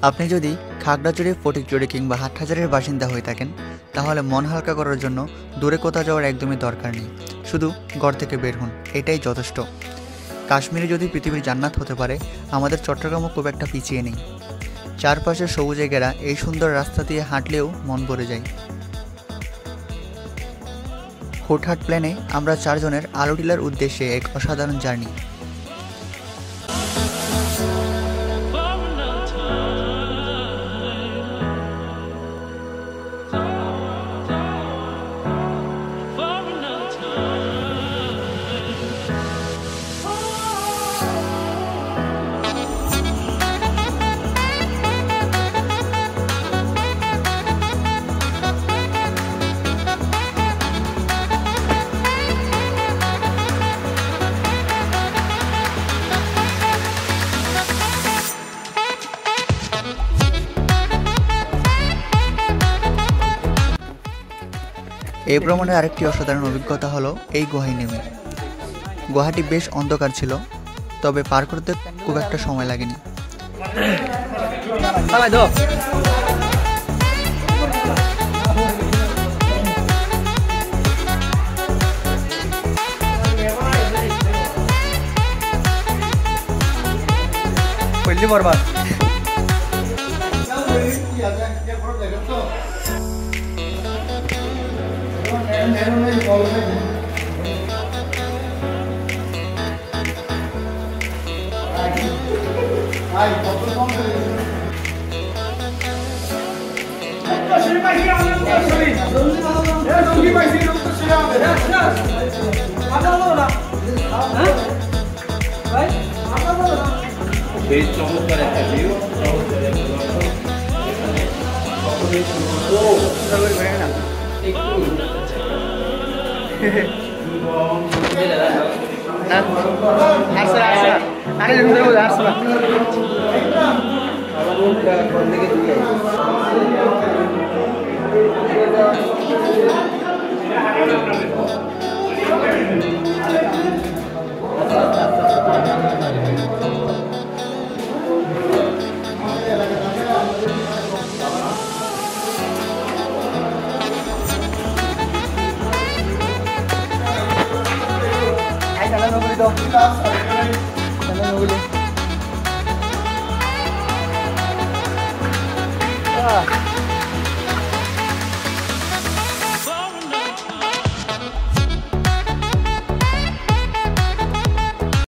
আপনি যদি খাগড়াছড়ি, ফটিকছড়ি কিংবা হাটহাজারীর বাসিন্দা হয়ে থাকেন তাহলে মন হালকা করার জন্য দূরে কোথাও যাওয়ার একদমই দরকার নেই। শুধু ঘর থেকে বের হন, এটাই যথেষ্ট। কাশ্মীরে যদি পৃথিবীর জান্নাত হতে পারে, আমাদের চট্টগ্রামও খুব একটা পিছিয়ে নেই। চারপাশে সবুজে ঘেরা এই সুন্দর রাস্তা দিয়ে হাঁটলেও মন ভরে যায়। হুটহাট প্ল্যানে আমরা 4 জনের আলুটিলার উদ্দেশ্যে এক অসাধারণ জার্নি। এই ভ্রমণের আরেকটি অসাধারণ অভিজ্ঞতা হলো এই গুহায় নেমে। গুহাটি বেশ অন্ধকার ছিল, তবে পার করতে খুব একটা সময় লাগেনি। বেশ চমৎকার একটা ভিউ। Ah.